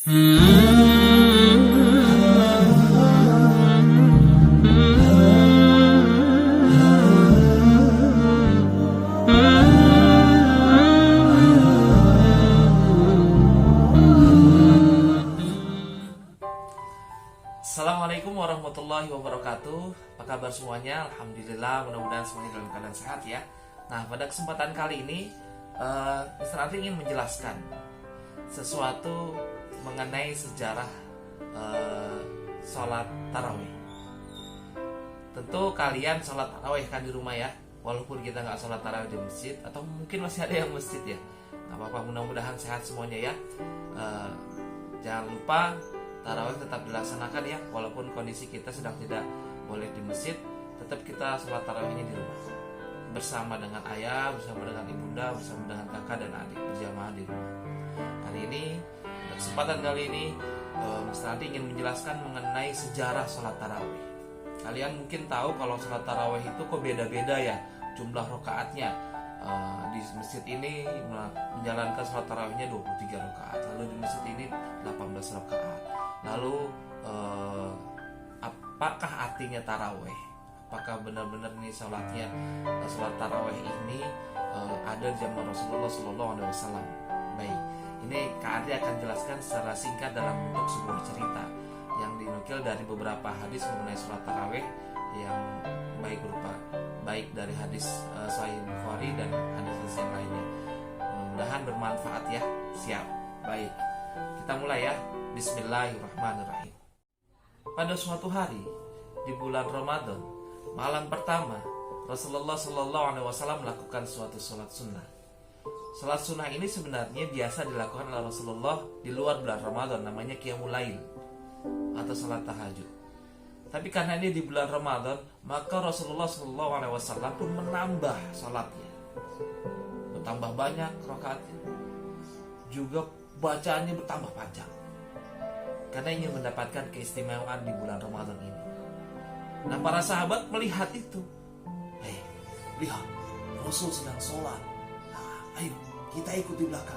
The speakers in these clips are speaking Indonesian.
Assalamualaikum warahmatullahi wabarakatuh. Apa kabar semuanya? Alhamdulillah, mudah-mudahan semuanya dalam keadaan sehat ya. Nah, pada kesempatan kali ini Mr. Andri ingin menjelaskan sesuatu mengenai sejarah sholat tarawih. Tentu kalian sholat tarawih kan di rumah ya, walaupun kita nggak sholat tarawih di masjid, atau mungkin masih ada yang masjid ya. Nggak apa-apa, mudah-mudahan sehat semuanya ya. Jangan lupa tarawih tetap dilaksanakan ya, walaupun kondisi kita sedang tidak boleh di masjid, tetap kita sholat tarawihnya di rumah bersama dengan ayah, bersama dengan ibunda, bersama dengan kakak dan adik berjamaah di rumah. Kali ini, kesempatan kali ini Mr. Adi ingin menjelaskan mengenai sejarah sholat tarawih. Kalian mungkin tahu kalau sholat tarawih itu kok beda-beda ya jumlah rakaatnya. Di masjid ini menjalankan sholat tarawihnya 23 rakaat, lalu di masjid ini 18 rakaat. Lalu apakah artinya tarawih? Apakah benar-benar ini sholat tarawih ini ada di zaman Rasulullah SAW? Baik, ini Kak Adi akan jelaskan secara singkat dalam bentuk sebuah cerita yang dinukil dari beberapa hadis mengenai sholat tarawih yang baik dari hadis Sahih Bukhari dan hadis yang lainnya. Mudah-mudahan bermanfaat ya. Siap. Baik, kita mulai ya. Bismillahirrahmanirrahim. Pada suatu hari di bulan Ramadan, malam pertama, Rasulullah SAW melakukan suatu sholat sunnah. Sholat sunnah ini sebenarnya biasa dilakukan oleh Rasulullah di luar bulan Ramadan, namanya Qiyamul Lail atau sholat tahajud. Tapi karena ini di bulan Ramadan, maka Rasulullah SAW pun menambah sholatnya, bertambah banyak rakaatnya, juga bacaannya bertambah panjang, karena ingin mendapatkan keistimewaan di bulan Ramadan ini. Nah, para sahabat melihat itu. Lihat, Rasul sedang sholat. Nah, ayo kita ikut di belakang.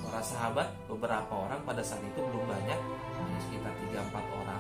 Para sahabat, beberapa orang pada saat itu belum banyak, hanya sekitar 3-4 orang,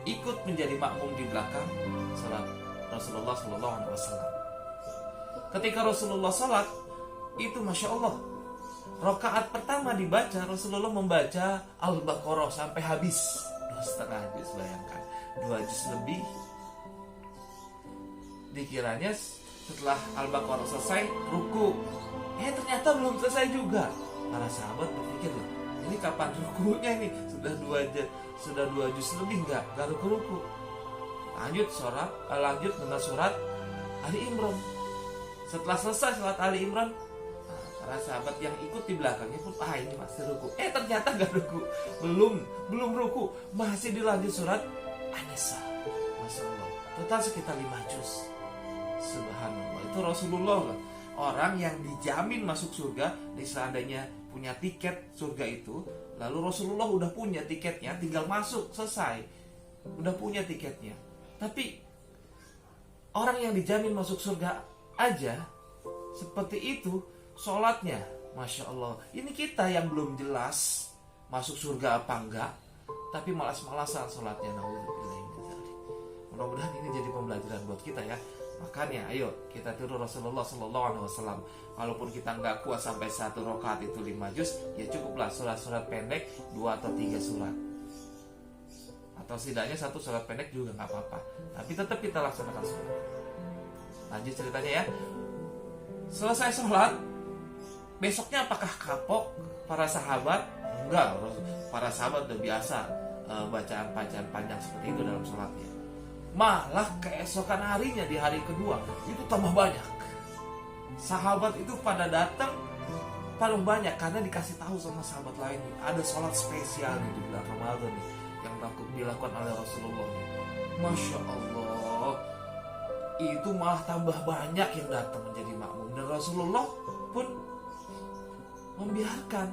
ikut menjadi makmum di belakang sholat Rasulullah SAW. Ketika Rasulullah sholat, itu Masya Allah, rakaat pertama dibaca, Rasulullah membaca Al-Baqarah sampai habis 2,5 juz, bayangkan 2 juz lebih. Dikiranya setelah Al-Baqarah selesai ruku, ternyata belum selesai juga. Para sahabat berpikir, ini kapan rukunya ini? Sudah 2 juz lebih nggak ruku. Lanjut dengan surat Ali Imran. Setelah selesai surat Ali Imran, para sahabat yang ikut di belakangnya pun ini masih ruku. Ternyata nggak ruku, belum ruku, masih dilanjut surat An-Nisa. Masya Allah, total sekitar 5 juz. Subhanallah, itu Rasulullah lah, orang yang dijamin masuk surga. Seandainya punya tiket surga itu, lalu Rasulullah udah punya tiketnya, tinggal masuk, selesai, udah punya tiketnya. Tapi orang yang dijamin masuk surga aja seperti itu sholatnya, Masya Allah. Ini kita yang belum jelas masuk surga apa enggak, tapi malas-malasan sholatnya. Mudah-mudahan ini jadi pembelajaran buat kita ya. Makanya ayo kita tiru Rasulullah SAW. Walaupun kita nggak kuat sampai 1 rakaat itu 5 juz, ya cukuplah surat-surat pendek 2 atau 3 surat, atau setidaknya 1 surat pendek juga nggak apa-apa. Tapi tetap kita laksanakan sholat. Lanjut ceritanya ya. Selesai sholat, besoknya apakah kapok para sahabat? Enggak, para sahabat udah biasa bacaan-bacaan panjang seperti itu dalam sholatnya. Malah keesokan harinya, di hari kedua, itu tambah banyak. Sahabat itu pada datang paling banyak karena dikasih tahu sama sahabat lain, ada sholat spesial nih di bulan Ramadan nih, yang dilakukan oleh Rasulullah nih. Masya Allah, itu malah tambah banyak yang datang menjadi makmum, dan Rasulullah pun membiarkan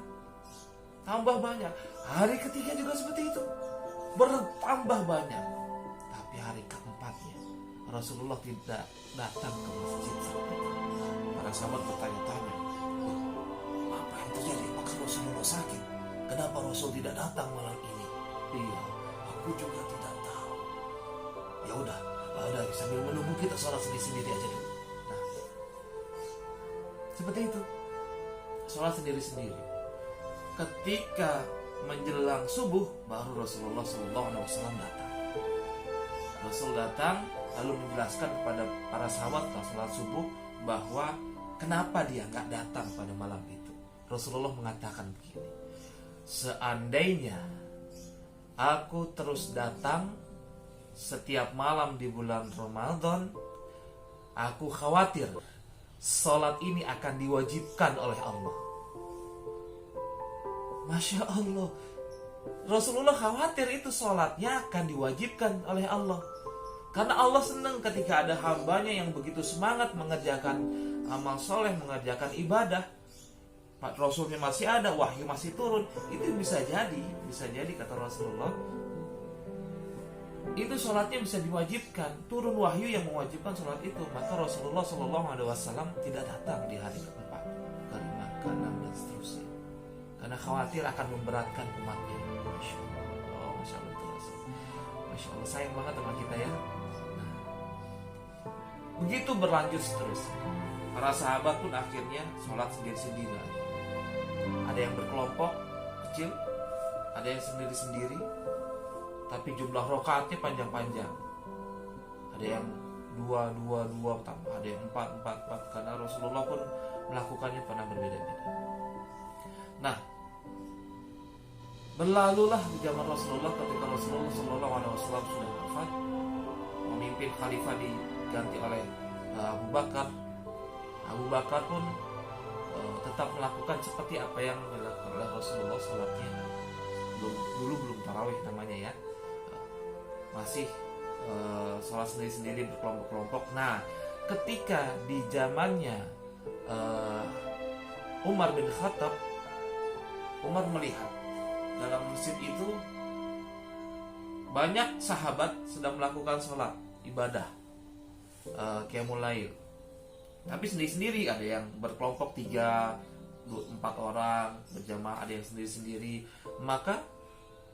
tambah banyak. Hari ketiga juga seperti itu, bertambah banyak. Tapi hari keempatnya Rasulullah tidak datang ke masjid. Para sahabat bertanya-tanya, apa yang terjadi? Apakah Rasulullah sakit? kenapa Rasul tidak datang malam ini? Iya, aku juga tidak tahu. Ya udah, sambil menunggu kita sholat sendiri-sendiri aja dulu. Nah, seperti itu, sholat sendiri-sendiri. Ketika menjelang subuh, baru Rasulullah SAW datang. Rasul datang lalu menjelaskan kepada para sahabat setelah sholat subuh bahwa kenapa dia nggak datang pada malam itu. Rasulullah mengatakan begini, seandainya aku terus datang setiap malam di bulan Ramadan, aku khawatir sholat ini akan diwajibkan oleh Allah. Masya Allah, Rasulullah khawatir itu sholatnya akan diwajibkan oleh Allah. Karena Allah senang ketika ada hambanya yang begitu semangat mengerjakan amal soleh, mengerjakan ibadah. Rasulnya masih ada, wahyu masih turun. Itu bisa jadi kata Rasulullah, itu sholatnya bisa diwajibkan, turun wahyu yang mewajibkan sholat itu. Maka Rasulullah SAW tidak datang di hari keempat, kelima, keenam dan seterusnya, karena khawatir akan memberatkan umatnya. Masya Allah, Masya Allah, Masya Allah, sayang banget sama kita ya. Nah, begitu berlanjut seterusnya. Para sahabat pun akhirnya sholat sendiri-sendiri. Ada yang berkelompok kecil, ada yang sendiri-sendiri, tapi jumlah rakaatnya panjang-panjang. Ada yang dua, ada yang empat, karena Rasulullah pun melakukannya pernah berbeda-beda. Nah, berlalulah di zaman Rasulullah ketika Rasulullah SAW sudah wafat, memimpin khalifah diganti oleh Abu Bakar. Abu Bakar pun tetap melakukan seperti apa yang dilakukan oleh Rasulullah sholatnya. Dulu belum tarawih namanya ya, masih sholat sendiri-sendiri berkelompok-kelompok. Nah, ketika di zamannya Umar bin Khattab, Umar melihat dalam masjid itu banyak sahabat sedang melakukan sholat ibadah qiyamul lail, tapi sendiri-sendiri. Ada yang berkelompok 3-4 orang berjamaah, ada yang sendiri-sendiri. Maka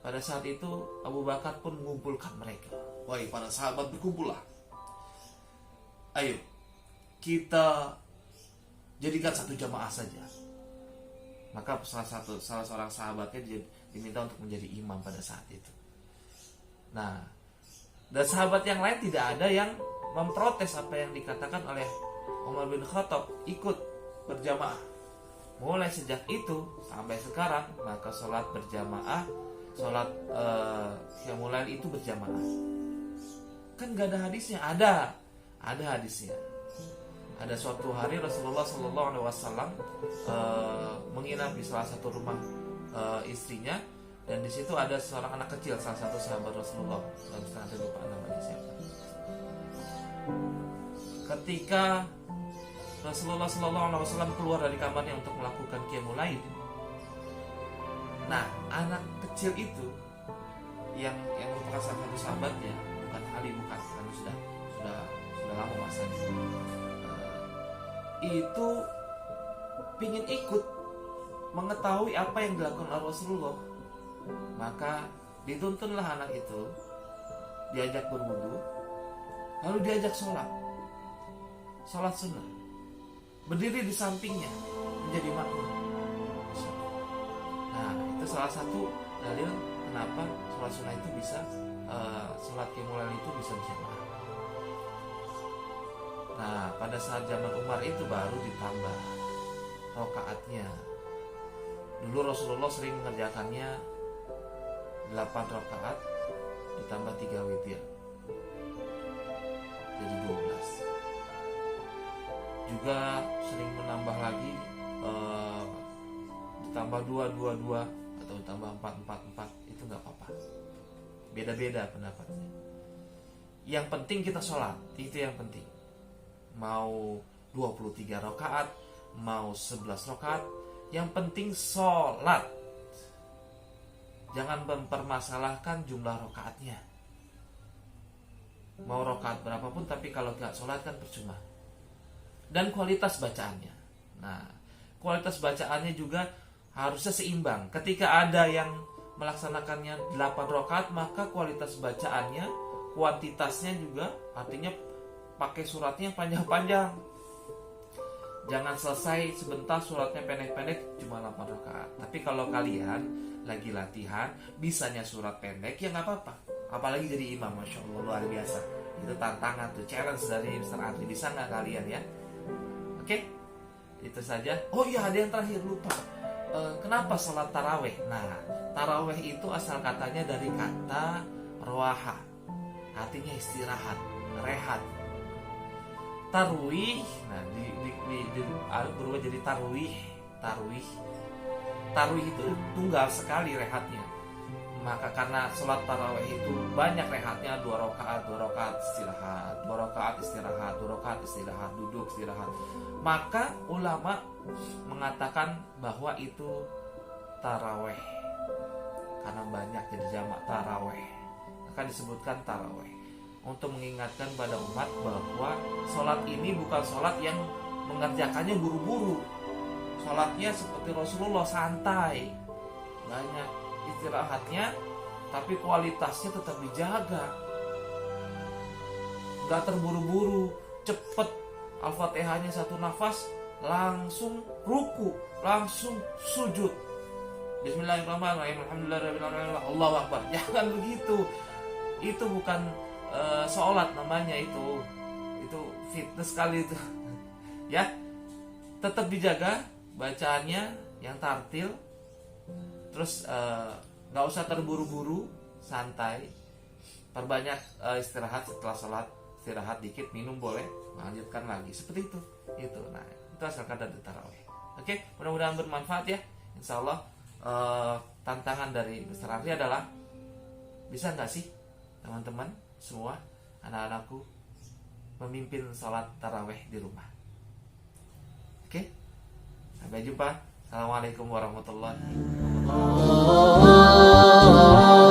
pada saat itu Abu Bakar pun mengumpulkan mereka. Wahai para sahabat, berkumpullah. Ayo kita jadikan satu jamaah saja. Maka salah seorang sahabatnya diminta untuk menjadi imam pada saat itu. Nah, dan sahabat yang lain tidak ada yang memprotes apa yang dikatakan oleh Umar bin Khattab, ikut berjamaah. Mulai sejak itu sampai sekarang, maka sholat berjamaah, sholat qiyamul lail itu berjamaah. Kan gak ada hadisnya? Ada hadisnya. Ada suatu hari Rasulullah SAW menginap di salah satu rumah istrinya, dan di situ ada seorang anak kecil, salah satu sahabat Rasulullah. Saya lupa namanya siapa. Ketika Rasulullah SAW keluar dari kamarnya untuk melakukan qiyamul lail, nah anak kecil itu yang merupakan salah satu sahabatnya, bukan Ali, bukan, karena sudah lama masanya, itu pingin ikut mengetahui apa yang dilakukan oleh Rasulullah. Maka dituntunlah anak itu, diajak berwudu, lalu diajak sholat sunnah, berdiri di sampingnya menjadi makmum. Nah, itu salah satu dalil kenapa sholat sunnah itu bisa, sholat qiyamul lail itu bisa berjamaah. Nah, pada saat zaman Umar itu baru ditambah rakaatnya. Dulu Rasulullah sering mengerjakannya 8 rakaat ditambah 3 witir, jadi 12. Juga sering menambah lagi, ditambah 2 atau ditambah 4, itu gak apa-apa. Beda-beda pendapatnya. Yang penting kita sholat, itu yang penting. Mau 23 rakaat, mau 11 rakaat, yang penting sholat. Jangan mempermasalahkan jumlah rakaatnya. Mau rakaat berapapun, tapi kalau gak sholat kan percuma. Dan kualitas bacaannya. Nah, kualitas bacaannya juga harusnya seimbang. Ketika ada yang melaksanakannya 8 rakaat, maka kualitas bacaannya, kuantitasnya juga, artinya pakai suratnya panjang-panjang. Jangan selesai sebentar suratnya pendek-pendek cuma 8 rakaat. Tapi kalau kalian lagi latihan bisanya surat pendek, ya nggak apa-apa. Apalagi jadi imam, Masya Allah, luar biasa. Itu tantangan tuh, challenge dari Mr. Andri. Bisa nggak kalian ya? Oke, itu saja. Oh iya, ada yang terakhir, lupa. Kenapa sholat taraweh? Nah, taraweh itu asal katanya dari kata roaha, artinya istirahat, rehat. Tarwih, nah berubah jadi tarwih. Tarwih itu tunggal sekali rehatnya. Maka karena sholat taraweh itu banyak rehatnya, 2 rakaat istirahat, 2 rakaat istirahat, 2 rakaat istirahat, duduk istirahat. Maka ulama mengatakan bahwa itu taraweh, karena banyak jadi jamak taraweh, maka disebutkan taraweh, untuk mengingatkan pada umat bahwa sholat ini bukan sholat yang mengerjakannya buru-buru. Sholatnya seperti Rasulullah, santai, banyak istirahatnya, tapi kualitasnya tetap dijaga, gak terburu-buru, cepet. Al-Fatihahnya 1 nafas, langsung ruku, langsung sujud. Bismillahirrahmanirrahim, alhamdulillahirrahmanirrahim, Allahu Akbar. Jangan begitu. Itu bukan sholat namanya, itu fitness sekali itu. Ya, tetap dijaga bacaannya yang tartil. Terus gak usah terburu-buru, santai. Perbanyak istirahat setelah sholat, istirahat dikit, minum boleh, lanjutkan lagi, seperti itu. Nah, itu asalkan dari taraweh. Oke, mudah-mudahan bermanfaat ya. Insya Allah tantangan dari Mr. Andri adalah, bisa nggak sih teman-teman semua, anak-anakku, memimpin sholat taraweh di rumah? Oke, sampai jumpa. Assalamualaikum warahmatullahi wabarakatuh.